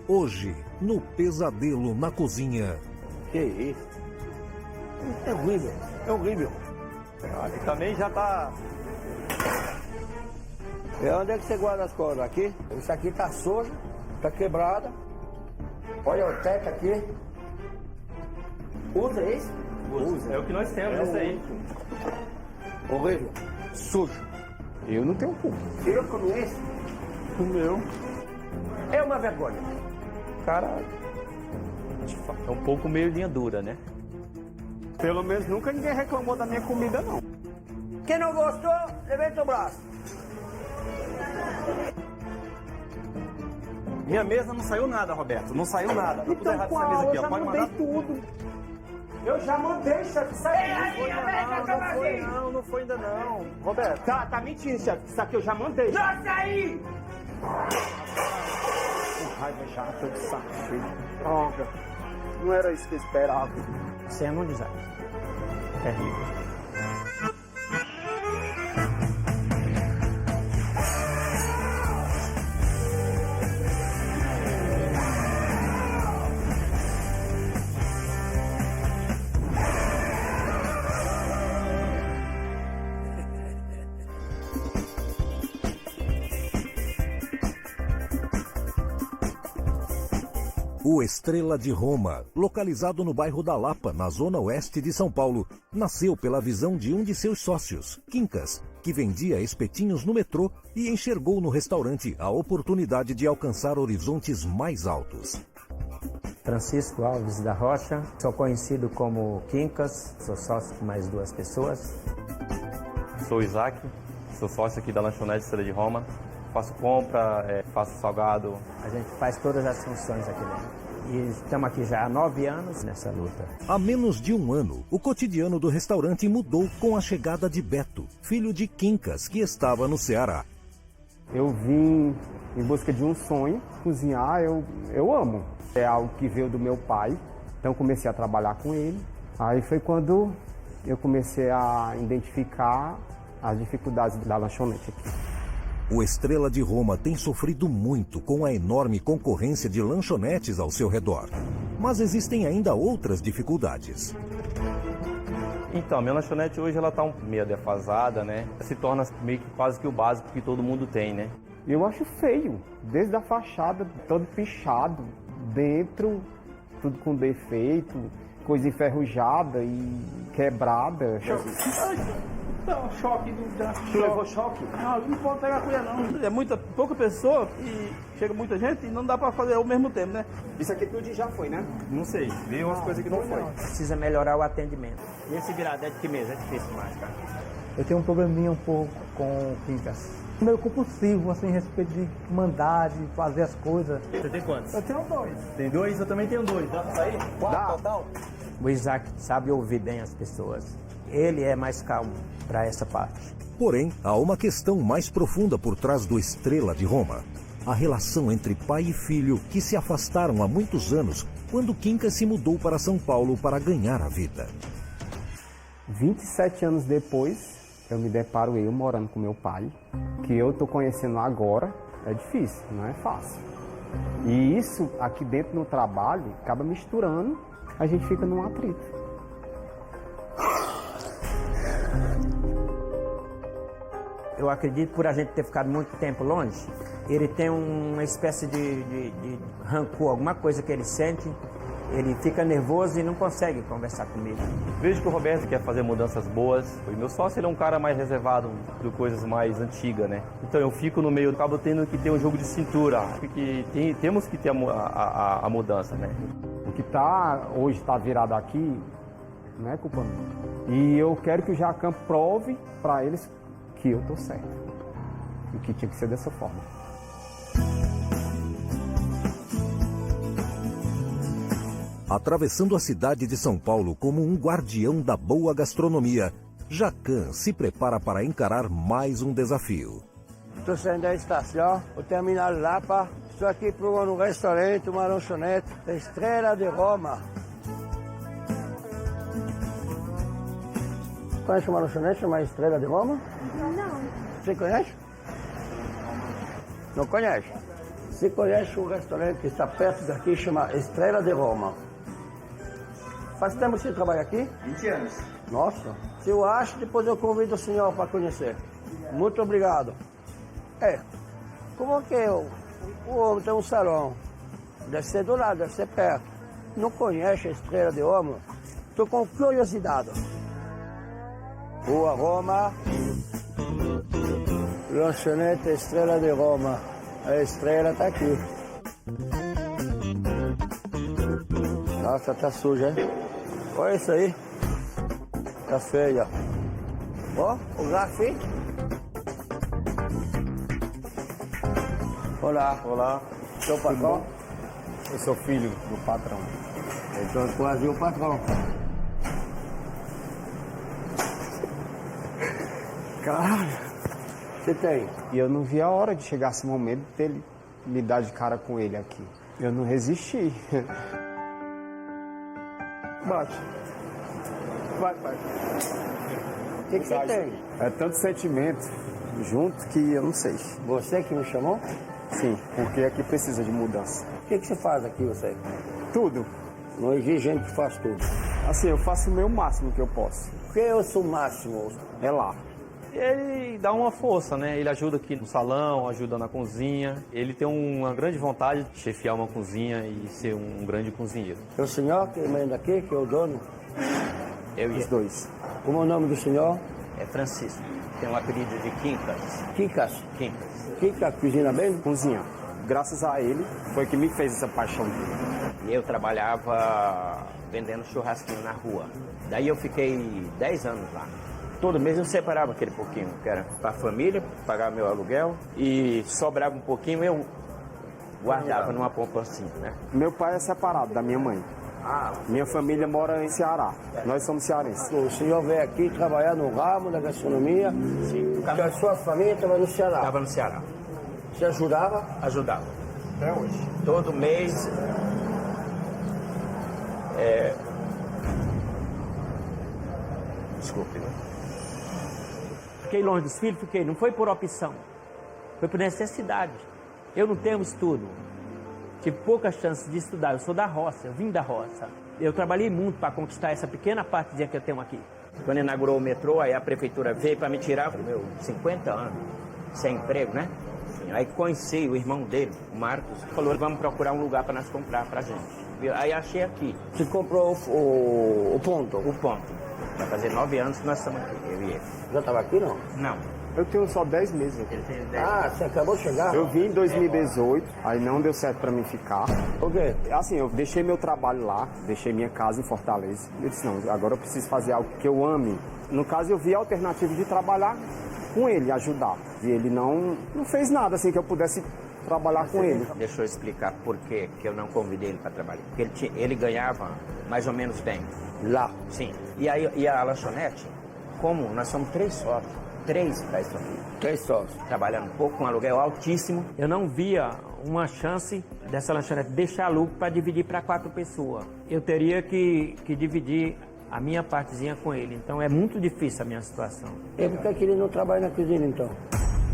Hoje, no Pesadelo na Cozinha. Que isso? É horrível, é horrível. Ali também já tá... E onde é que você guarda as coisas? Aqui? Isso aqui tá sujo, tá quebrada. Olha o teto aqui. Usa isso? Usa. É o que nós temos, isso aí. Horrível, sujo. Eu não tenho culpa. Eu como isso? O meu. É uma vergonha. Cara, é um pouco meio linha dura, né? Pelo menos nunca ninguém reclamou da minha comida, não. Quem não gostou, levanta o braço. Minha mesa não saiu nada, Roberto. Não saiu nada. Tá tudo Então errado qual? nessa mesa aqui, Eu ó. já Pode mandei mandar. tudo. Eu já mandei, chefe. Não foi ainda não. Roberto. Tá mentindo, chefe. Isso aqui eu já mandei. Já saí! Com raiva já, tô de saco cheio. Droga. Não era isso que eu esperava. Você é anonizado. Terrível. O Estrela de Roma, localizado no bairro da Lapa, na zona oeste de São Paulo, nasceu pela visão de um de seus sócios, Quincas, que vendia espetinhos no metrô e enxergou no restaurante a oportunidade de alcançar horizontes mais altos. Francisco Alves da Rocha, sou conhecido como Quincas, sou sócio com mais 2 pessoas. Sou o Isaac, sou sócio aqui da lanchonete Estrela de Roma. Faço compra, faço salgado. A gente faz todas as funções aqui dentro. E estamos aqui já há 9 anos nessa luta. Há menos de um ano, o cotidiano do restaurante mudou com a chegada de Beto, filho de Quincas, que estava no Ceará. Eu vim em busca de um sonho. Cozinhar eu amo. É algo que veio do meu pai. Então comecei a trabalhar com ele. Aí foi quando eu comecei a identificar as dificuldades da lanchonete aqui. O Estrela de Roma tem sofrido muito com a enorme concorrência de lanchonetes ao seu redor. Mas existem ainda outras dificuldades. Então, minha lanchonete hoje ela tá meio defasada, né? Se torna meio que quase que o básico que todo mundo tem, né? Eu acho feio, desde a fachada, todo pichado, dentro, tudo com defeito, coisa enferrujada e quebrada. Não, choque do da. Tu levou choque? Não pode pegar a colher não. É pouca pessoa e chega muita gente e não dá pra fazer ao mesmo tempo, né? Isso aqui tudo já foi, né? Não sei, veio umas coisas que não foi. Precisa melhorar o atendimento. E esse viradete de que mesa é difícil mais, cara. Eu tenho um probleminha um pouco com o Quincas. Meio compulsivo, assim, a respeito de mandar, de fazer as coisas. Você tem quantos? Eu tenho 2. Tem 2? Eu também tenho 2. Dá pra sair? 4 total? O Isaac sabe ouvir bem as pessoas. Ele é mais calmo para essa parte. Porém, há uma questão mais profunda por trás do Estrela de Roma. A relação entre pai e filho que se afastaram há muitos anos quando Quincas se mudou para São Paulo para ganhar a vida. 27 anos depois, eu me deparo eu morando com meu pai, que eu tô conhecendo agora. É difícil, não é fácil. E isso aqui dentro no trabalho acaba misturando, a gente fica num atrito. Eu acredito, por a gente ter ficado muito tempo longe, ele tem uma espécie de rancor, alguma coisa que ele sente, ele fica nervoso e não consegue conversar comigo. Vejo que o Roberto quer fazer mudanças boas. O meu sócio ele é um cara mais reservado, de coisas mais antigas, né? Então eu fico no meio, acabo tendo que ter um jogo de cintura. Porque temos que ter a mudança, né? O que hoje está virado aqui não é culpa minha. E eu quero que o Jacan prove para eles que eu tô certo. E que tinha que ser dessa forma. Atravessando a cidade de São Paulo como um guardião da boa gastronomia, Jacan se prepara para encarar mais um desafio. Estou saindo da estação, o terminal Lapa. Estou aqui procurando um restaurante, uma lanchonete, Estrela de Roma. Conhece uma lanchonete chamada Estrela de Roma? Não. Você conhece? Não conhece? Você conhece um restaurante que está perto daqui, chama Estrela de Roma. Faz tempo que você trabalha aqui? 20 anos. Nossa, se eu acho, depois eu convido o senhor para conhecer. Muito obrigado. Como que o homem tem um salão? Deve ser do lado, deve ser perto. Não conhece a Estrela de Roma? Estou com curiosidade. Rua Roma, lanchonete Estrela de Roma. A estrela está aqui. Nossa, tá suja, hein? Olha isso aí. Tá feia. Ó, o grafite. Olá. Olá, Seu patrão? eu sou filho do patrão. Então quase o patrão. Caralho. Você tem? E eu não vi a hora de chegar esse momento dele me dar de cara com ele aqui. Eu não resisti. Bate. Vai. O que você tem? É tanto sentimento junto que eu não sei. Você que me chamou? Sim, porque aqui precisa de mudança. O que você faz aqui, você? Tudo. Não existe gente que faz tudo. Assim, eu faço o meu máximo que eu posso. Porque eu sou o máximo. É lá. Ele dá uma força, né? Ele ajuda aqui no salão, ajuda na cozinha. Ele tem uma grande vontade de chefiar uma cozinha e ser um grande cozinheiro. É o senhor que manda aqui, que é o dono? Eu e Os ele. dois. Como é o nome do senhor? É Francisco. Tem um apelido de Quincas. Kikas. Quincas. Kika cozinha bem? Cozinha. Graças a ele, foi que me fez essa paixão dele. E eu trabalhava vendendo churrasquinho na rua. Daí eu fiquei 10 anos lá. Todo mês eu separava aquele pouquinho, que era para a família, pagar meu aluguel, e sobrava um pouquinho, eu guardava numa poupancinha, né? Meu pai é separado da minha mãe. Minha família mora em Ceará. Nós somos cearenses. O senhor veio aqui trabalhar no ramo da gastronomia. Sim. Porque a sua família estava no Ceará. Estava no Ceará. Você ajudava? Ajudava. Até hoje. Todo mês. Desculpe, né? Fiquei longe dos filhos, fiquei. Não foi por opção, foi por necessidade. Eu não tenho estudo, tive poucas chances de estudar. Eu sou da roça, eu vim da roça. Eu trabalhei muito para conquistar essa pequena partezinha que eu tenho aqui. Quando inaugurou o metrô, aí a prefeitura veio para me tirar, meu, 50 anos, sem emprego, né? Aí conheci o irmão dele, o Marcos, falou, vamos procurar um lugar para nós comprar pra gente. Aí achei aqui. Você comprou o ponto? O ponto. Vai fazer 9 anos que nós estamos aqui, eu e ele. Já estava aqui, não? Não. Eu tenho só 10 meses aqui. Ele tem 10. Ah, você acabou de chegar? Eu vim em 2018, aí não deu certo pra mim ficar. O quê? Assim, eu deixei meu trabalho lá, deixei minha casa em Fortaleza. Eu disse, não, agora eu preciso fazer algo que eu ame. No caso, eu vi a alternativa de trabalhar com ele, ajudar. E ele não fez nada assim que eu pudesse trabalhar com ele. Deixa eu explicar por que eu não convidei ele para trabalhar. Porque ele ganhava mais ou menos bem. Lá. Sim. E a lanchonete, como nós somos 3 sócios, 3 para essa família. 3 sócios. Trabalhando um pouco, com um aluguel altíssimo. Eu não via uma chance dessa lanchonete deixar lucro para dividir para 4 pessoas. Eu teria que dividir a minha partezinha com ele. Então é muito difícil a minha situação. E por que ele não trabalha na cozinha, então?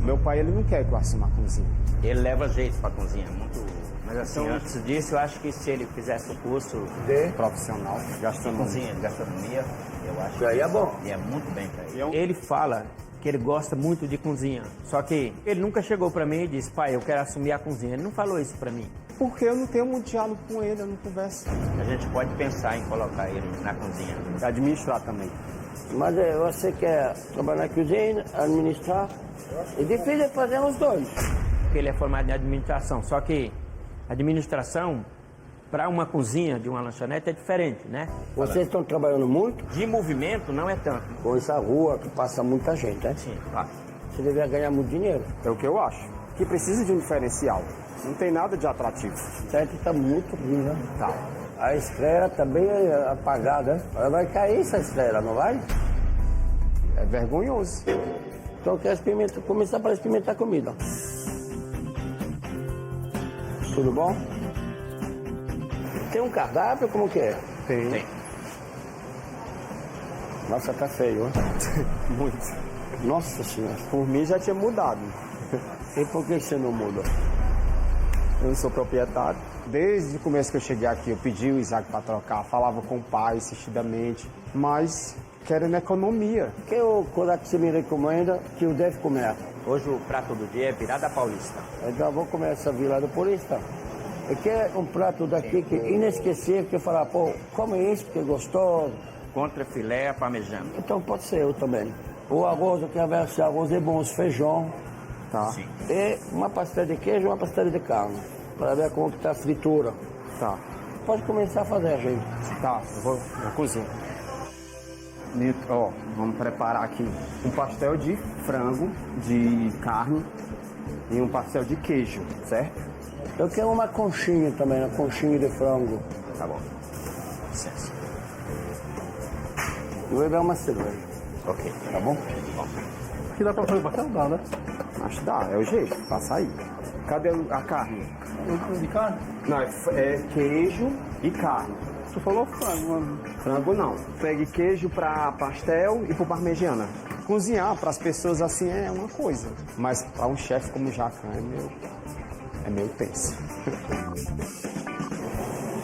Meu pai, ele não quer que eu assuma a cozinha. Ele leva jeito para cozinha, muito. Mas assim, antes disso, eu acho que se ele fizesse o curso De? Profissional, de gastronomia. cozinha, de gastronomia, eu acho Isso aí é bom. que é muito bem para ele. Ele fala que ele gosta muito de cozinha, só que ele nunca chegou para mim e disse, pai, eu quero assumir a cozinha. Ele não falou isso para mim. Porque eu não tenho muito diálogo com ele, eu não converso. A gente pode pensar em colocar ele na cozinha. Administrar também. Mas você quer trabalhar na cozinha, administrar? É difícil fazer os dois. Porque ele é formado em administração, só que administração para uma cozinha de uma lanchonete é diferente, né? Vocês estão trabalhando muito De movimento não é tanto. com essa rua que passa muita gente, né? Sim, claro. Você deveria ganhar muito dinheiro. É o que eu acho. Que precisa de um diferencial. Não tem nada de atrativo. Certo? Está muito ruim, né? Tá. A estrela está bem apagada. Ela vai cair essa estrela, não vai? É vergonhoso. Então eu quero começar para experimentar comida. Tudo bom? Tem um cardápio? Como que é? Tem. Nossa, tá feio, hein? Muito. Nossa senhora. Por mim já tinha mudado. E por que você não muda? eu não sou proprietário. Desde o começo que eu cheguei aqui, eu pedi o Isaac para trocar, falava com o pai insistidamente, mas querendo economia. Que o coisa que você me recomenda que eu devo comer? Hoje o prato do dia é virada paulista. Então vou comer essa virada paulista. E que é um prato daqui que é inesquecível, que eu falar, pô, come isso porque é gostoso. Contra filé parmejana. Então pode ser eu também. O arroz, eu quero ver se o arroz é bom, os feijão. Tá, Sim. E uma pastel de queijo e uma pastel de carne. Para ver como que tá a fritura. tá, Pode começar a fazer, gente. tá, eu vou na cozinha. Nito, ó, vamos preparar aqui um pastel de frango, de carne e um pastel de queijo, certo? Eu quero uma conchinha também, uma conchinha de frango. Tá bom. Licença. Eu vou dar uma cerveja, Ok. tá bom? Aqui dá pra fazer pastel? Dá, né? Acho que dá, é o jeito, passa aí. Cadê a carne? De carne? Não, é queijo e carne. Tu falou frango, mano. Frango não. Pegue queijo para pastel e para parmegiana. Cozinhar para as pessoas assim é uma coisa, mas para um chefe como o Jacan é meio tenso.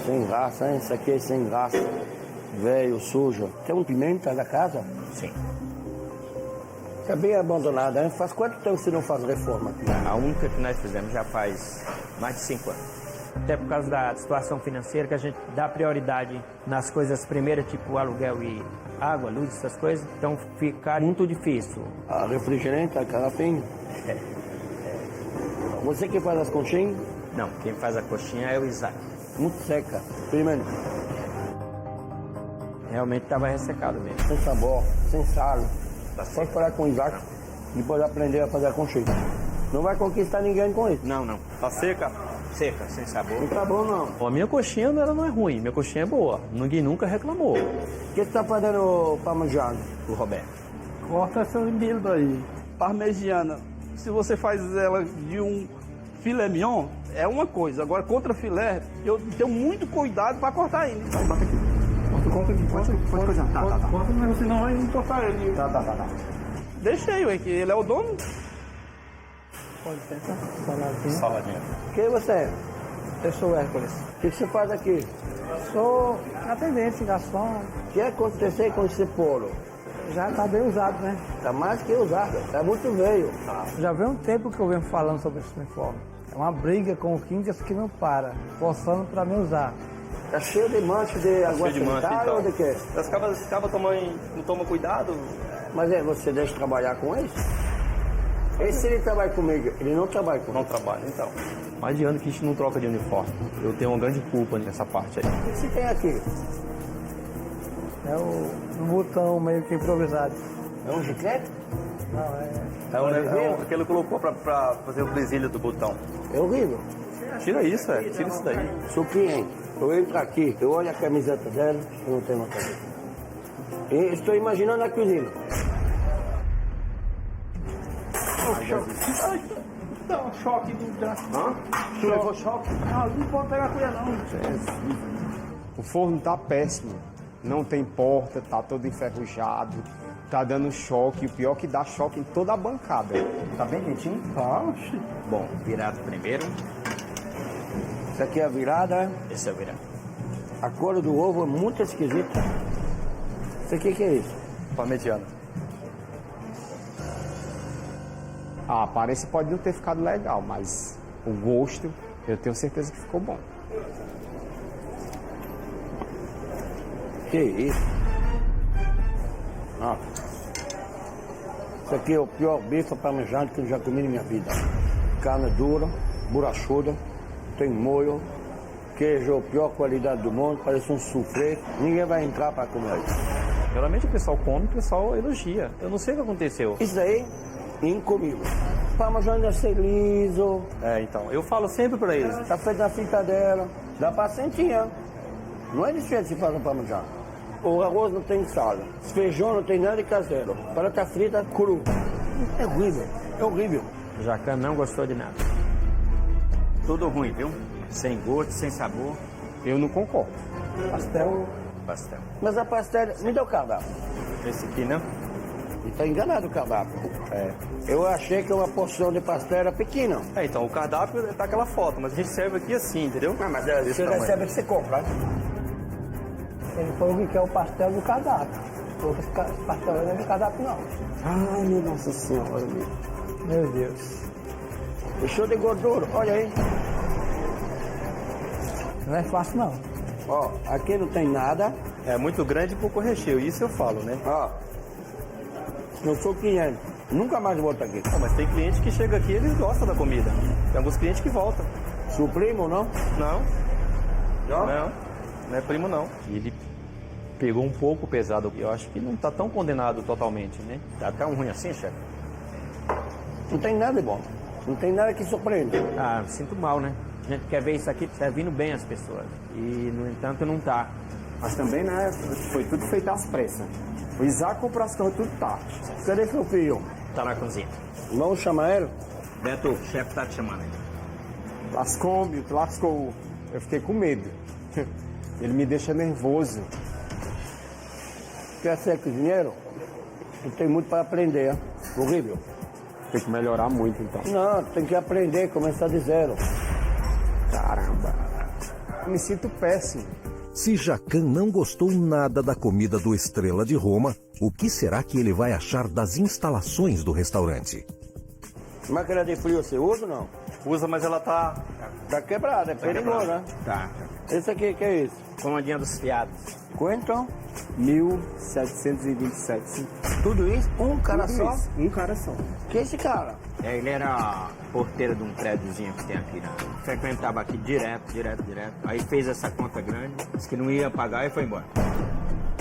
Sem raça, hein? Isso aqui é sem raça. Velho, sujo. Tem um pimenta da casa? Sim. Tá bem abandonada, hein? Faz quanto tempo você não faz reforma aqui? A única que nós fizemos já faz mais de 5 anos. Até por causa da situação financeira, que a gente dá prioridade nas coisas primeiras, tipo aluguel e água, luz, essas coisas. Então fica muito difícil. A refrigerante, a garrafinha. Você que faz as conchinhas? Não, quem faz a coxinha é o Isaac. Muito seca. Experimenta. Realmente estava ressecado mesmo. Sem sabor, sem sal. Pode falar com o Isaac e depois aprender a fazer a conchinha. Não vai conquistar ninguém com isso. Não, não. Tá seca? Seca, sem sabor. Não tá bom, não. Ó, a minha coxinha não é ruim, minha coxinha é boa. Ninguém nunca reclamou. O que você tá fazendo parmegiana? O Roberto. Corta essa milho aí. Parmegiana. Se você faz ela de um filé mignon, é uma coisa. Agora, contra filé, eu tenho muito cuidado para cortar ele. Bota aqui. Conta aqui, pode cozinhar. Tá. Corta, mas senão vai entortar ele. Tá. Deixei, ué, que ele é o dono. Pode tentar. Saladinha. Saladinha. Quem você é? Eu sou Hércules. O que você faz aqui? Sou atendente, garçom. O que aconteceu com esse polo? Já está bem usado, né? Tá mais que usado. Tá muito velho. Já vem um tempo que eu venho falando sobre esse uniforme. É uma briga com o Quincas que não para, forçando para me usar. Tá cheio de mancha de água cheio de mancha, sanitária então. ou de quê? As cabas não tomam cuidado. Mas você deixa trabalhar com eles? Esse ele trabalha comigo, ele não trabalha comigo. Não trabalha, então. Mais de ano que a gente não troca de uniforme. Eu tenho uma grande culpa nessa parte aí. O que você tem aqui? É um botão meio que improvisado. É um giclete? Não, é... Aquele que colocou pra fazer o presilho do botão. É horrível. Tira isso, tira isso daí. Surpreende. Eu entro aqui, eu olho a camiseta dela, eu não tenho uma camisa. E estou imaginando a cozinha. Dá um choque do braço. Tu levou choque? Não pode pegar a colher, não. O forno tá péssimo. Não tem porta, tá todo enferrujado, tá dando choque. O pior é que dá choque em toda a bancada. Tá bem quentinho? Tá, oxi. Bom, virado primeiro. Isso aqui é a virada. Esse é o virado. A cor do ovo é muito esquisita. Isso aqui que é isso? Parmegiana. A aparência pode não ter ficado legal, mas o gosto, eu tenho certeza que ficou bom. Que isso? Ah. Isso aqui é o pior bife parmegiana que eu já comi na minha vida. Carne dura, borrachuda, tem molho, queijo, a pior qualidade do mundo, parece um soufflé. Ninguém vai entrar para comer isso. Geralmente o pessoal come, o pessoal elogia. Eu não sei o que aconteceu. Isso aí, incomível. Parmegiana deve ser liso, Então, eu falo sempre pra eles. tá feito na fritadela, dá pra sentir. Não é difícil de fazer um parmegiana. O arroz não tem sal, o feijão não tem nada de caseiro. Para tá frita cru. É horrível, é horrível. O Jacan não gostou de nada. Tudo ruim, viu? Sem gosto, sem sabor. Eu não concordo. Pastel. Pastel. Mas a pastel, me dá o cardápio. Esse aqui, né? Ele tá enganado o cardápio. Eu achei que uma porção de pastel era pequena. Então, o cardápio tá aquela foto, mas a gente serve aqui assim, entendeu? Mas você recebe que você compra, né? Ele falou que quer o pastel do cardápio. Falou que esse pastel não é do cardápio, não. Ai, minha Nossa Senhora. Meu Deus. Show de gordura, olha aí. Não é fácil, não. Ó, aqui não tem nada. É muito grande e pouco recheio, isso eu falo, né? Ó, eu sou cliente. Nunca mais volto aqui. Pô, mas tem cliente que chega aqui e eles gostam da comida. Tem alguns clientes que voltam. Supremo, não? Não, Não? não é primo não. E ele pegou um pouco pesado. Eu acho que não tá tão condenado totalmente, né? Tá tão ruim assim, chefe? Não tem nada de bom. Não tem nada que surpreenda. Ah, sinto mal, né? A gente quer ver isso aqui servindo bem as pessoas. E, no entanto, não tá. Mas também, né, foi tudo feito às pressas. O Isaac comprou as coisas tudo tarde. Cadê seu filho? Tá na cozinha. Vamos chamar ele? Beto, o chefe tá te chamando aí. Lascou. Eu fiquei com medo. Ele me deixa nervoso. Quer ser cozinheiro? Não tem muito para aprender, hein? Horrível. Tem que melhorar muito, então. Não, tem que aprender, começar de zero. Caramba. Eu me sinto péssimo. Se Jacan não gostou nada da comida do Estrela de Roma, o que será que ele vai achar das instalações do restaurante? Máquina de frio você usa ou não? Usa, mas ela tá... Tá quebrada, é perigoso, né? Tá. Esse aqui, que é isso? Comandinha dos fiados. Quanto? 1727. Tudo isso? Um cara Tudo só? isso, um cara só. Que é esse cara? Ele era porteiro de um prédiozinho que tem aqui, né? Frequentava aqui direto. Aí fez essa conta grande, disse que não ia pagar e foi embora.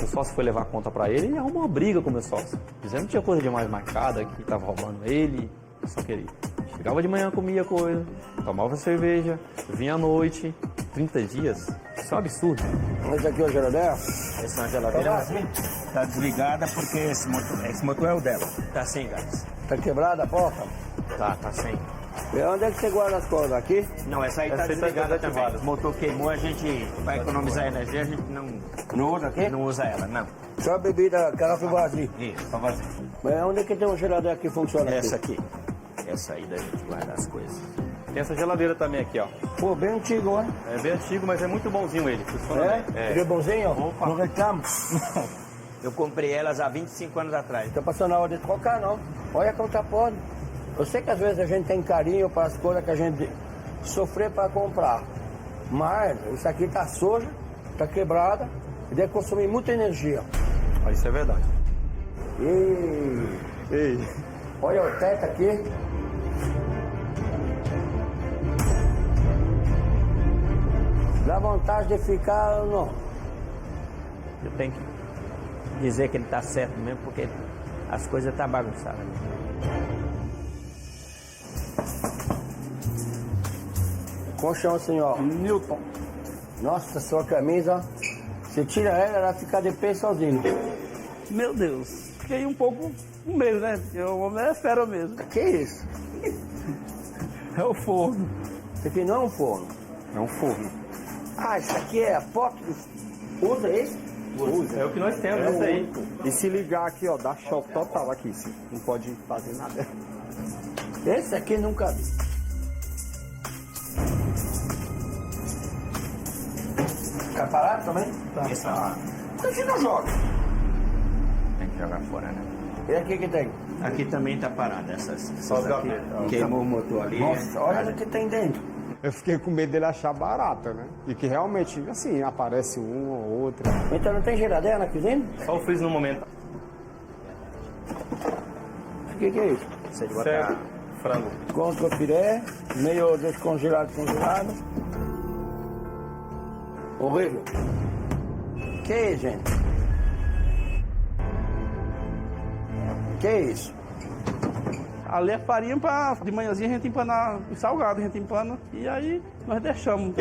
O sócio foi levar a conta pra ele e arrumou uma briga com o meu sócio. Dizendo que tinha coisa demais marcada, que tava roubando ele. Só que ele chegava de manhã, comia coisa, tomava cerveja, vinha à noite. 30 dias? Isso é um absurdo. Esse aqui é o geladeira? Essa é uma geladeira tá desligada porque esse motor é o dela. Tá sem gás. Tá quebrada a porta? Tá sem. E onde é que você guarda as coisas? Aqui? Não, essa aí tá Essa aí tá desligada desativada. também. O motor queimou, a gente vai economizar energia, a gente Não usa aqui? não usa ela, não. Só a bebida, garrafa vazia. Isso, pra fazer. Mas onde é que tem uma geladeira que funciona Essa aqui? aqui. Essa aí da gente guardar as coisas. Tem essa geladeira também aqui, ó. Pô, bem antigo, né? É bem antigo, mas é muito bonzinho ele. Funciona É? bem. Ele é bonzinho? Opa. Não reclamo. Eu comprei elas há 25 anos atrás. Tá passando a hora de trocar, não. Olha como tá podre. Eu sei que às vezes a gente tem carinho para as coisas que a gente sofreu para comprar. Mas isso aqui tá suja, tá quebrada e deve consumir muita energia. Ah, isso é verdade. Ei. Olha o teto aqui. Dá vontade de ficar, não. Eu tenho que dizer que ele tá certo mesmo, porque as coisas tá bagunçadas. Como chama o senhor? Newton. Nossa, sua camisa, você tira ela fica de pé sozinho. Meu Deus. Fiquei um pouco com medo, né? Porque o homem é fera mesmo. Que isso? É o forno. Isso aqui não é um forno. É um forno. Ah, isso aqui é a porta. Usa isso? É o que nós temos, isso aí. E se ligar aqui, ó, dá choque total aqui, sim. Não pode fazer nada. Esse aqui nunca vi. Tá parado também? Tá. Essa Por que você não joga? tem que jogar fora, né? E aqui que tem? Aqui também tá parada, essas Só os aqui. gavetas. Queimou o motor ali. Nossa, olha o que tem dentro. Eu fiquei com medo dele achar barata, né? E que realmente, assim, aparece um ou outro. Então não tem geladeira na cozinha? Só o freezer no momento. O que é isso? Você de botar Certo. Frango. Contra piré, meio descongelado, congelado. Horrível. Que é isso, gente? Que é isso? Ali é farinha pra de manhãzinha a gente empanar o salgado, a gente empana e aí nós deixamos.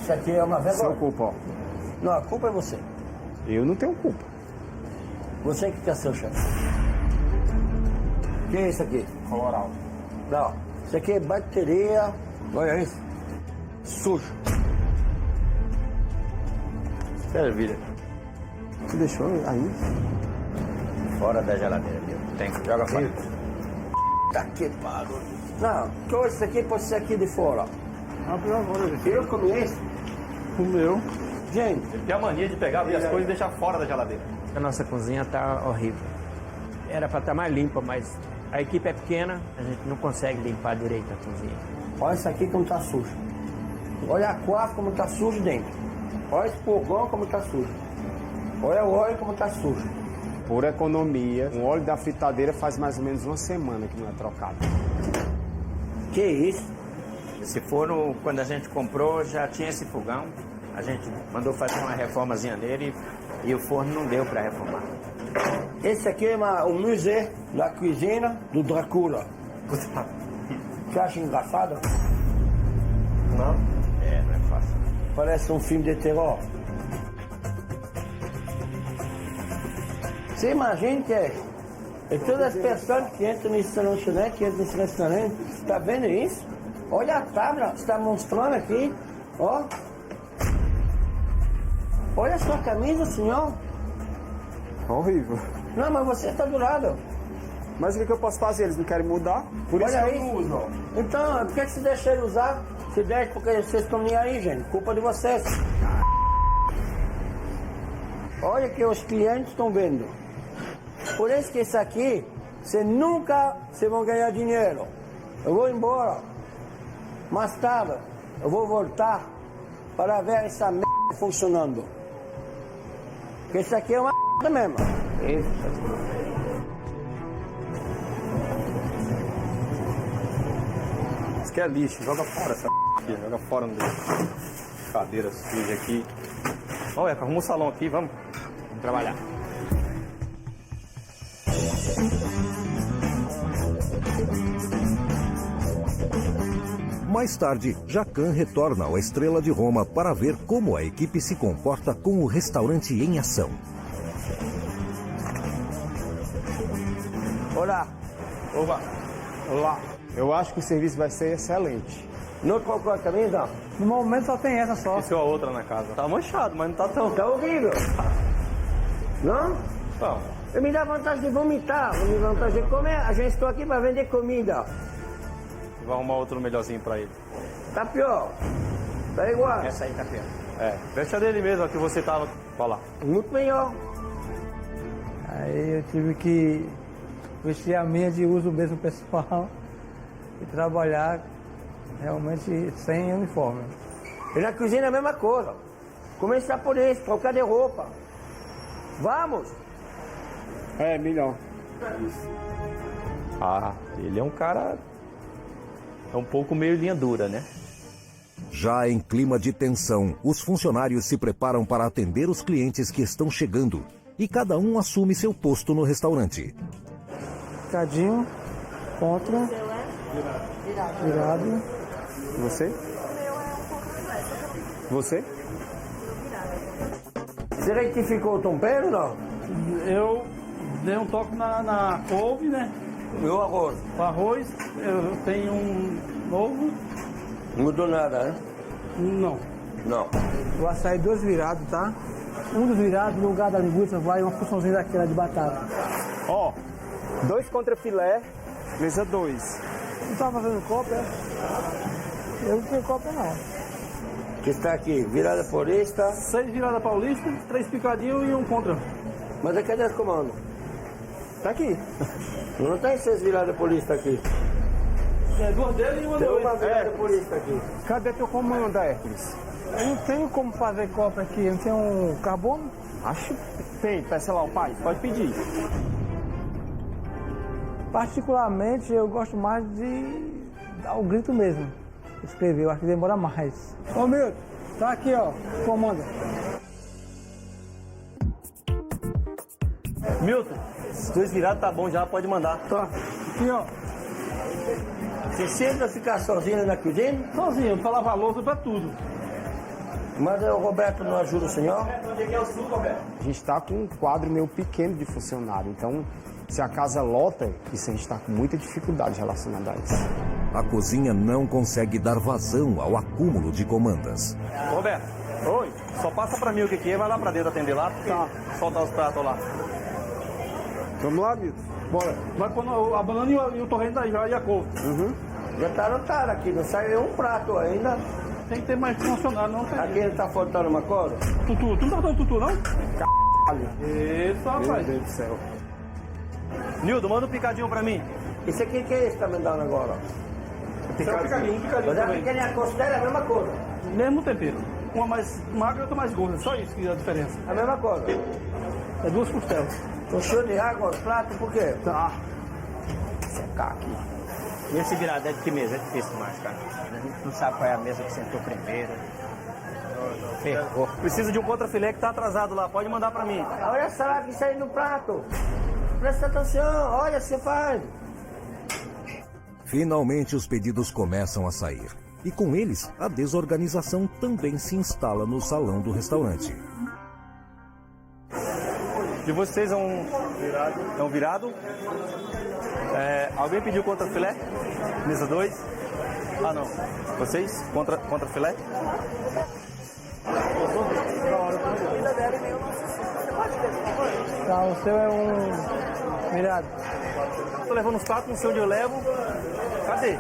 Isso aqui é uma Sua vergonha. culpa, ó. Não, a culpa é você. Eu não tenho culpa. Você que quer ser o chefe. O que é isso aqui? Coloral. Não, isso aqui é bateria. Olha isso. Sujo. Maravilha. Você deixou aí? fora da geladeira, viu? Tem, joga fora. Tá que pariu. Não, que isso aqui pode ser aqui de fora. Eu comi esse? Comeu. Gente, Ele tem a mania de pegar, abrir as coisas e deixar fora da geladeira. A nossa cozinha tá horrível. Era para estar mais limpa, mas a equipe é pequena, a gente não consegue limpar direito a cozinha. olha isso aqui como tá sujo. Olha a quarta como tá sujo dentro. Olha esse fogão como tá sujo. Olha o óleo como tá sujo. Por economia, o óleo da fritadeira faz mais ou menos uma semana que não é trocado. Que isso? Se for quando a gente comprou, já tinha esse fogão. A gente mandou fazer uma reformazinha nele e o forno não deu para reformar. Esse aqui é o museu da cozinha do Drácula. Você acha engraçado? Não? Não é fácil. Parece um filme de terror. Você imagina que é todas as pessoas que entram nesse lanchonete, que entram nesse restaurante, está vendo isso? Olha a tábua, está mostrando aqui, ó. Olha a sua camisa, senhor. Horrível. Não, mas você está do lado. Mas o que eu posso fazer? Eles não querem mudar? Por isso Olha que eu aí. não uso. Então, por que você deixa ele usar? Se deixa porque vocês estão nem aí, gente. Culpa de vocês. Olha que os clientes estão vendo. Por isso que isso aqui, você nunca vão ganhar dinheiro. Eu vou embora. Mais tarde, eu vou voltar para ver essa merda funcionando. Porque isso aqui é uma merda mesmo. Isso aqui é lixo, joga fora essa aqui, joga fora no lixo. Cadeira suja aqui. Olha, arruma um salão aqui, vamos trabalhar. Mais tarde, Jacan retorna ao Estrela de Roma para ver como a equipe se comporta com o restaurante em ação. Olá. Oba. Olá. Eu acho que o serviço vai ser excelente. Não trocou a camisa? No momento só tem essa só. Esqueceu a outra na casa. Tá manchado, mas não tá tão... Tá horrível. Não? Não. Eu me dá vontade de vomitar, me dá vontade de comer. A gente está aqui para vender comida. Vou arrumar outro melhorzinho pra ele. Tá pior. Tá igual. Essa aí tá pior. Deixa dele mesmo, a que você tava. Vai lá. Muito melhor. Aí eu tive que vestir a minha de uso mesmo pessoal e trabalhar realmente sem uniforme. E na cozinha é a mesma coisa. Começar por isso, trocar de roupa. Vamos! É, melhor. Ah, ele é um cara... É um pouco meio linha dura, né? Já em clima de tensão, os funcionários se preparam para atender os clientes que estão chegando e cada um assume seu posto no restaurante. Cadinho, contra, virado. Você? Você? Você retificou o tempero, não? Eu dei um toque na couve, né? E o arroz? O arroz, eu tenho um novo. Não mudou nada, né? Não. Não. O açaí 2 virados, tá? Um dos virados, no lugar da linguiça, vai uma porçãozinha daquela de batata. Ó, 2 contra filé, mesa 2. Não tá fazendo cópia? Eu não tenho cópia, não. Que está aqui, virada paulista. 6 virada paulista, 3 picadinhos e um contra. Mas cadê as comandos? Tá aqui. Não tem 6 viradas paulista aqui. É, 2 dele e uma Tem dois. uma virada paulista aqui. Cadê teu comando, Hércules? Eu não tenho como fazer cópia aqui, eu não tenho um carbono. Acho que tem. Peça lá o pai, pode pedir. Particularmente, eu gosto mais de dar o grito mesmo. Escrever, eu acho que demora mais. Ô, Milton, tá aqui, ó, comanda. Milton, se 2 virados tá bom já, pode mandar. Tá, aqui, ó. Você sempre ficar sozinho na cozinha? Sozinho, pra lavar louça, pra tudo. Mas o Roberto não ajuda o senhor? A gente tá com um quadro meio pequeno de funcionário, então se a casa lota, isso a gente tá com muita dificuldade relacionada a isso. A cozinha não consegue dar vazão ao acúmulo de comandas. Roberto, oi, só passa pra mim o que é, vai lá pra dentro atender lá, tá. Soltar os pratos lá. Vamos lá, Milton. Bora. Vai pôr a banana e o torrente aí, já e a couve. Já tá anotado aqui, não saiu um prato ainda. Tem que ter mais funcionário, não tem. Aqui tá faltando uma coisa? Tutu, tu não tá dando tutu, não? Caralho. Isso, Meu rapaz. Deus do céu. Nildo, manda um picadinho pra mim. Isso aqui que é esse que tá me dando agora? Um picadinho Mas a também. pequena considera a mesma coisa. Mesmo tempero. Uma mais magra e outra mais gorda. Só isso que é a diferença. A mesma coisa. É 2 costelas. Encheu de água o prato, por quê? Tá. Secar aqui. E esse virado é de que mesa? É difícil demais, cara. A gente não sabe qual é a mesa que sentou primeiro. Ferrou. Preciso de um contrafilé que tá atrasado lá. Pode mandar pra mim. Olha a salada que saiu no prato. Presta atenção, olha o que você faz. Finalmente os pedidos começam a sair. E com eles, a desorganização também se instala no salão do restaurante. De vocês é um virado. Alguém pediu contrafilé? Mesa 2? Ah, não. Vocês? Contrafilé? Tá, o seu é um virado. Tô levando os pratos, não sei onde eu levo. Cadê?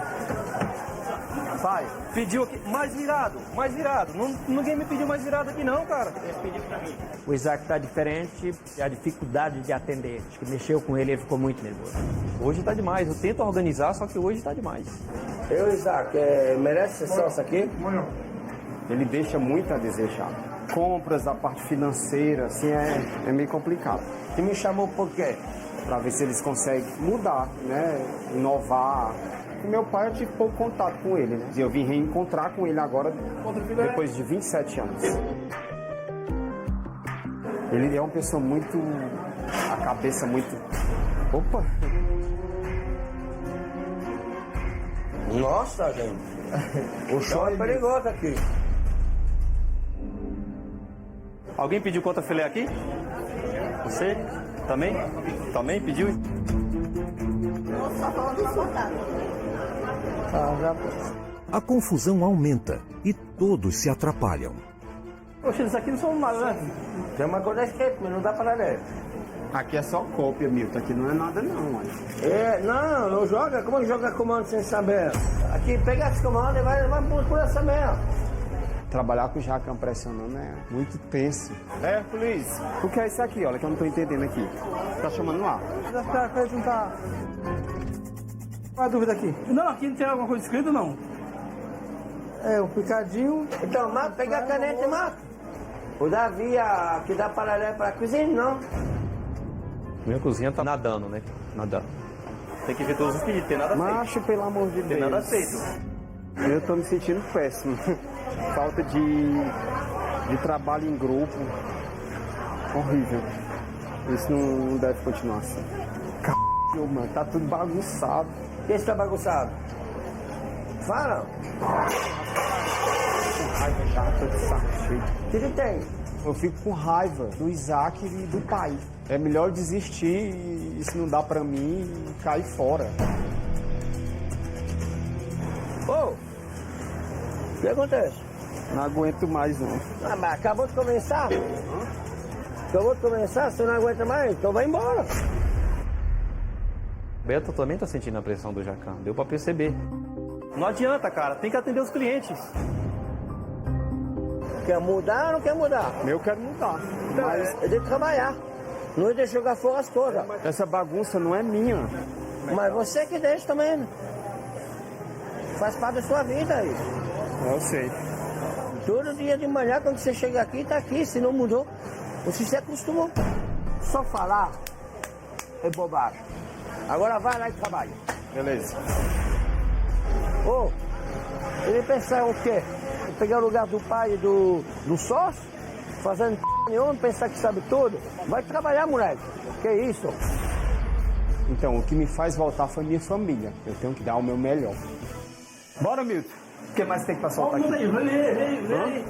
Pai, pediu aqui. Mais virado. Ninguém me pediu mais virado aqui não, cara. O Isaac está diferente, a dificuldade de atender. Acho que mexeu com ele, ele ficou muito nervoso. Hoje tá demais. Eu tento organizar, só que hoje tá demais. Eu, Isaac, merece ser sócio aqui? Ele deixa muito a desejar. Compras, a parte financeira, assim, é meio complicado. E me chamou por quê? Para ver se eles conseguem mudar, né? Inovar. E meu pai, eu tive pouco contato com ele, né? E eu vim reencontrar com ele agora, depois de 27 anos. Ele é uma pessoa muito... a cabeça muito... Opa! Nossa, gente. O chão é perigoso aqui. Alguém pediu contrafilé aqui? Você? Também? Também pediu? A confusão aumenta e todos se atrapalham. Poxa, isso aqui não são nada, né? Tem uma coisa esquerda, mas não dá para ler. Aqui é só cópia, Milton. Aqui não é nada não, mano. Não joga. Como joga comando sem saber? Aqui, pega esse comando e vai por essa merda. Trabalhar com o Jacan pressionando é muito tenso. Hércules, o que é isso aqui? Olha que eu não tô entendendo aqui. Tá chamando lá. Para perguntar. Qual a dúvida aqui? Não, aqui não tem alguma coisa escrita, não. É, o picadinho. Então, pega a caneta e mata. O Davi, que dá paralelo para a cozinha, não. Minha cozinha tá nadando, né? Nadando. Tem que ver todos os pedidos, tem nada feito. Macho, pelo amor de Deus. Tem nada feito. Eu tô me sentindo péssimo. Falta de trabalho em grupo. Horrível. Isso não deve continuar assim. Caralho, mano, tá tudo bagunçado. O que está bagunçado? Fala. Com raiva já, tô de saco cheio. O que tem? Eu fico com raiva do Isaac e do pai. É melhor desistir e se não dá pra mim, cair fora. Ô! O que acontece? Não aguento mais, não. Ah, mas acabou de começar? Acabou de começar? Você não aguenta mais? Então vai embora. Beto também tá sentindo a pressão do Jacan. Deu pra perceber. Não adianta, cara. Tem que atender os clientes. Quer mudar ou não quer mudar? Eu quero mudar. Mas é de trabalhar. Não é de jogar fora as coisas. Essa bagunça não é minha. Mas você que deixa também. Né? Faz parte da sua vida isso. Eu sei. Todo dia de manhã, quando você chega aqui, tá aqui. Se não mudou, você se acostumou. Só falar é bobagem. Agora vai lá e trabalha. Beleza. Ô, ele pensar o quê? Pegar o lugar do pai e do sócio? Fazendo nenhum, pensar que sabe tudo? Vai trabalhar, moleque. Que isso? Então, o que me faz voltar foi minha família. Eu tenho que dar o meu melhor. Bora, Milton. O que mais tem pra soltar aqui? Vem.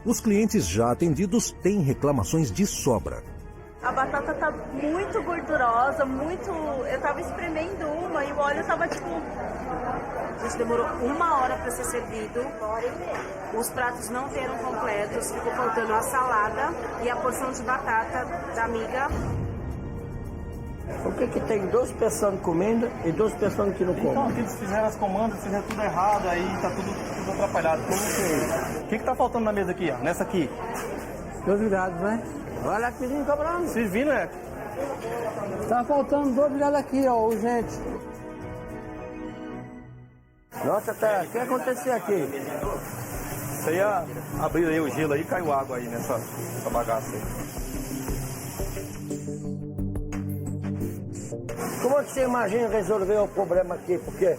Os clientes já atendidos têm reclamações de sobra. A batata tá muito gordurosa, muito... Eu tava espremendo uma e o óleo tava tipo... A gente demorou 1 hora para ser servido. Os pratos não vieram completos, ficou faltando a salada e a porção de batata da amiga. Por que tem 2 pessoas comendo e 2 pessoas que não Então, comem? aqui eles fizeram as comandas, fizeram tudo errado, aí tá tudo atrapalhado. Como que é isso? O que tá faltando na mesa aqui, ó? Nessa aqui? 2 virados, né? Vai lá que vizinho cobrando. Servindo, é? Tá faltando 2 virados aqui, ó, urgente. Nossa, tá, o que aconteceu aqui? Você ia abrir aí o gelo aí, caiu água aí nessa bagaça aí. Como é que você imagina resolver o problema aqui? Porque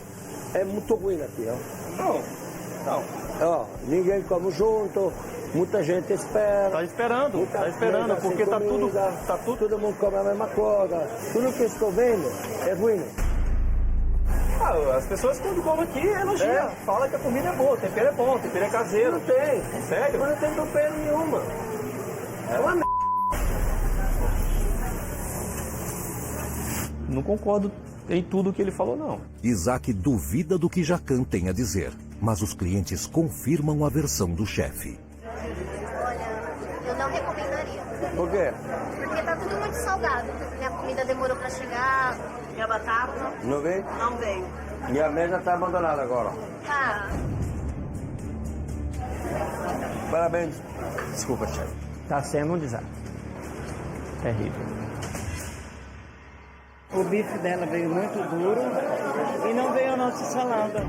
é muito ruim aqui, ó. Não. Ó, ninguém come junto, muita gente espera. Tá esperando, muita tá esperando, gente porque sem tá comida, tudo... Todo mundo come a mesma coisa. Tudo que eu estou vendo é ruim. Ah, as pessoas quando comem aqui elogiam, fala que a comida é boa, o tempero é bom, o tempero é caseiro. Não tem. Sério? Não tem tempero nenhuma. É uma merda. Não concordo em tudo que ele falou, não. Isaac duvida do que Jacan tem a dizer, mas os clientes confirmam a versão do chefe. Olha, eu não recomendaria. Por quê? Porque tá tudo muito salgado. Minha comida demorou pra chegar. Minha batata Não vem? não veio. E a mesa está abandonada agora. Ah, Parabéns. Desculpa, chefe. Tá sendo um desastre. Terrível. O bife dela veio muito duro e não veio a nossa salada.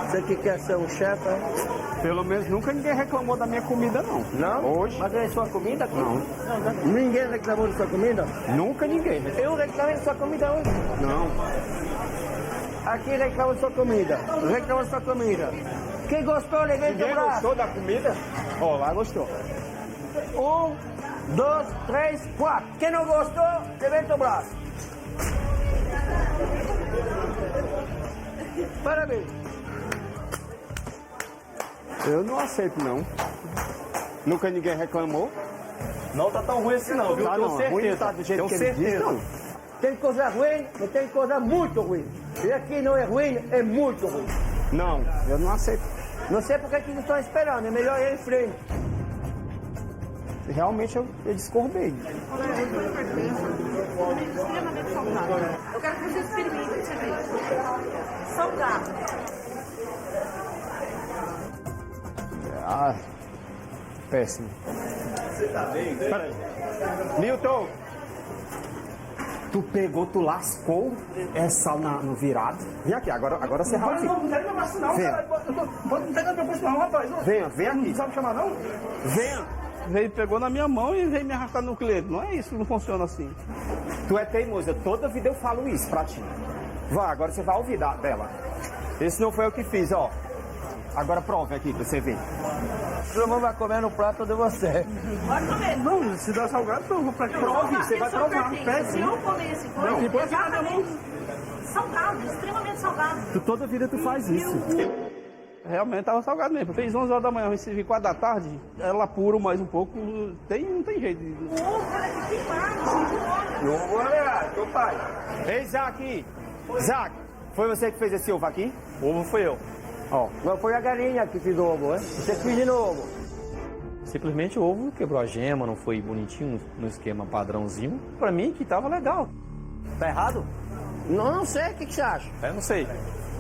Você que quer ser um chefe, hein? Pelo menos nunca ninguém reclamou da minha comida, não. Não? Hoje? Mas é sua comida aqui? Não. Ninguém reclamou de sua comida? Nunca ninguém. Eu reclamei de sua comida hoje. Não. Aqui reclama de sua comida. Reclama de sua comida. Quem gostou, levanta o Ninguém braço. gostou da comida? Ó, lá gostou. 1, 2, 3, 4. Quem não gostou, levanta o braço. Parabéns. Eu não aceito, não. Nunca ninguém reclamou. Não tá tão ruim assim não, viu? Tá Tenho não, certeza. ruim tá do jeito Tenho que ele diz, certeza. não. Tem coisa ruim, mas tem coisa muito ruim. E aqui não é ruim, é muito ruim. Não, eu não aceito. Não sei porque que eles estão esperando, é melhor ir em frente. Realmente eu discordei. Extremamente salgado. Eu quero que você experimente esse vídeo. Salgado. Ah, péssimo. Você tá bem, né? Peraí. Newton! Tu pegou, tu lascou essa no virado. Vem aqui, agora você vai aqui. Não quero meu braço não, Venha. cara. Não pega meu braço não, rapaz. Venha aqui. Não sabe chamar não? Venha. Veio, pegou na minha mão e veio me arrastar no cliente. Não é isso, não funciona assim. Tu é teimosa, toda vida eu falo isso pra ti. Vá, agora você vai ouvir dela. Esse não foi eu que fiz, ó. Agora prove aqui pra você ver. Todo mundo vai comer no prato de você. Pode comer. Não, se dá salgado, eu vou pra cá. Prove, Você vai provar. Se Pede. eu comer esse Não, coisa, depois você vai exatamente salgado, extremamente salgado. Toda vida tu faz isso. Realmente tava salgado mesmo. Fez 11 horas da manhã, eu recebi 4 da tarde. Ela apuro mais um pouco. Não tem jeito. O ovo, ela é queimado, Não vou negar, teu pai. Ei, Isaac! Isaac, foi você que fez esse ovo aqui? O ovo foi eu. Ó. Não foi a galinha que fez o ovo, hein? Você fez de novo. Simplesmente o ovo quebrou a gema, não foi bonitinho no esquema padrãozinho. Pra mim que tava legal. Tá errado? Não sei, o que você acha? Eu não sei.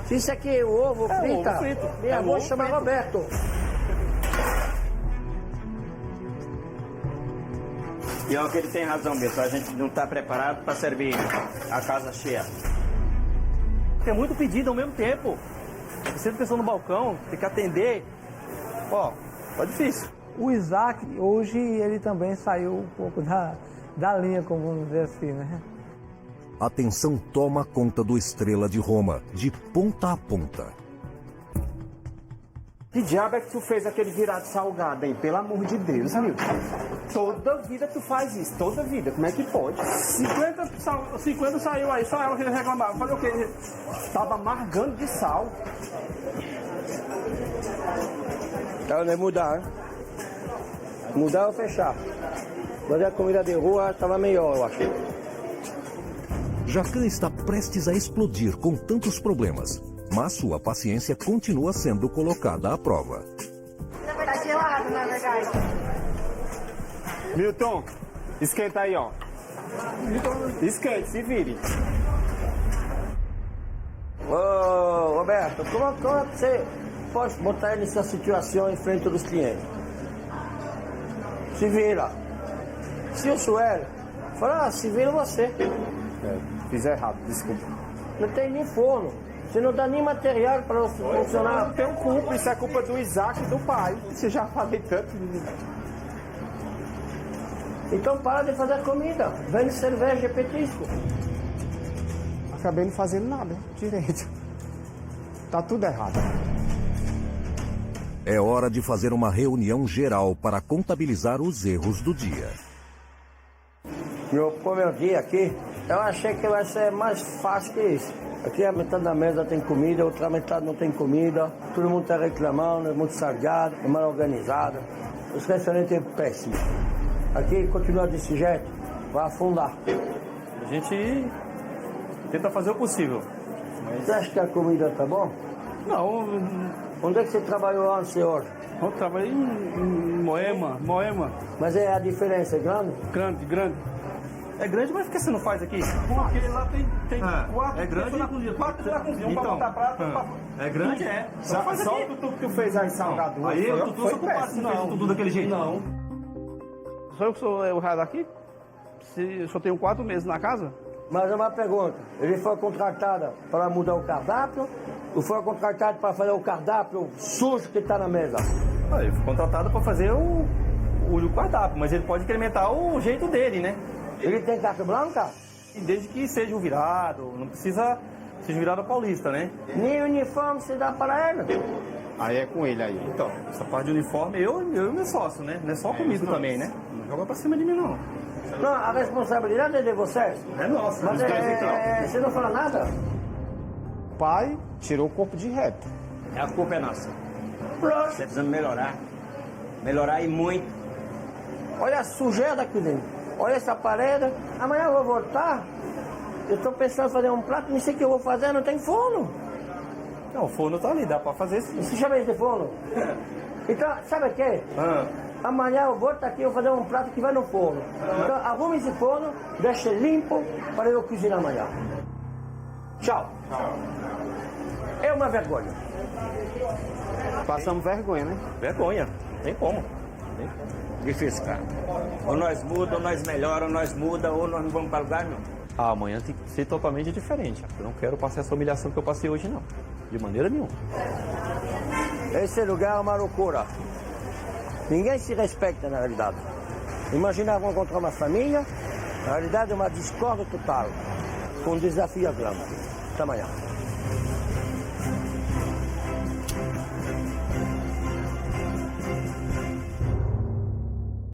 Se isso aqui é o ovo frita, ovo frito. minha É avó ovo chama frito. Roberto. E é o que ele tem razão mesmo, a gente não está preparado para servir a casa cheia. Tem muito pedido ao mesmo tempo. Você pessoa no balcão, tem que atender. Ó, tá difícil. O Isaac, hoje, ele também saiu um pouco da linha, como vamos dizer assim, né? A tensão toma conta do Estrela de Roma, de ponta a ponta. Que diabo é que tu fez aquele virado salgado, hein? Pelo amor de Deus, amigo. Toda vida tu faz isso, toda vida. Como é que pode? 50 saiu aí, só ela que reclamava. Falei o quê? Tava amargando de sal. Ela não ia mudar, hein? Mudar ou fechar? Mas a comida de rua estava melhor, eu acho. Jacan está prestes a explodir com tantos problemas, mas sua paciência continua sendo colocada à prova. tá gelado, na verdade. Milton, Esquenta aí, ó. Esquente, se vire. Ô, Roberto, como você pode botar ele nessa situação em frente dos clientes? Se vira. Se eu sou ele, fala, se vira você. Fiz errado, desculpa. Não tem nem forno. Você não dá nem material para funcionar. Eu não tenho culpa, isso é culpa do Isaac e do pai. Você já falei tanto. Então para de fazer comida. Vende cerveja e petisco. Acabei não fazendo nada direito. Tá tudo errado. É hora de fazer uma reunião geral para contabilizar os erros do dia. Como eu vi aqui, eu achei que vai ser mais fácil que isso. Aqui a metade da mesa tem comida, a outra metade não tem comida. Todo mundo está reclamando, é muito salgado, é mal organizado. Os restaurantes é péssimo. Aqui continua desse jeito, vai afundar. A gente tenta fazer o possível. Você acha que a comida tá bom? Não, Onde é que você trabalhou antes, senhor? eu trabalhei em Moema. Mas é a diferença é grande? Grande. É grande, mas por que você não faz aqui? Porque lá tem é grande. na cozinha, 4 na cozinha, um pra botar prato, É grande, é. Só o tutu que tu fez aí, salgado. Aí o tutu só tu fez tudo daquele jeito. Não. Só eu que sou o raio daqui? Se eu só tenho 4 meses na casa? Mas é uma pergunta, ele foi contratado para mudar o cardápio ou foi contratado para fazer o cardápio sujo que está na mesa? Ele foi contratado para fazer o cardápio, mas ele pode incrementar o jeito dele, né? Ele tem carta branca? E desde que seja um virado, não precisa ser virado paulista, né? Nem uniforme se dá para ele. Aí é com ele aí. Então, essa parte de uniforme, eu e meu sócio, né? Não é só comigo também, né? Não joga pra cima de mim, não. Não, a responsabilidade é de vocês. É nossa. Mas você não fala nada? O pai tirou o corpo de reto. A culpa é nossa. Lógico. Precisamos melhorar. Melhorar e muito. Olha a sujeira aqui dentro. Olha essa parede. Amanhã eu vou voltar. Eu estou pensando em fazer um prato, não sei o que eu vou fazer, não tem forno. Não, o forno tá ali, dá pra fazer sim. Você chama esse forno? Então, sabe o que? Amanhã eu volto aqui, eu vou fazer um prato que vai no forno. Então, arrume esse forno, deixe limpo para eu cozinhar amanhã. Tchau. É uma vergonha. Passamos vergonha, né? Vergonha, tem como. Difícil, cara. Ou nós muda, ou nós melhora, ou nós muda, ou nós não vamos para lugar nenhum. Amanhã tem que ser totalmente diferente. Eu não quero passar essa humilhação que eu passei hoje, não. De maneira nenhuma. Esse lugar é uma loucura. Ninguém se respeita na realidade. Imagina vão encontrar uma família, na realidade é uma discórdia total, com um desafio grande. Até amanhã.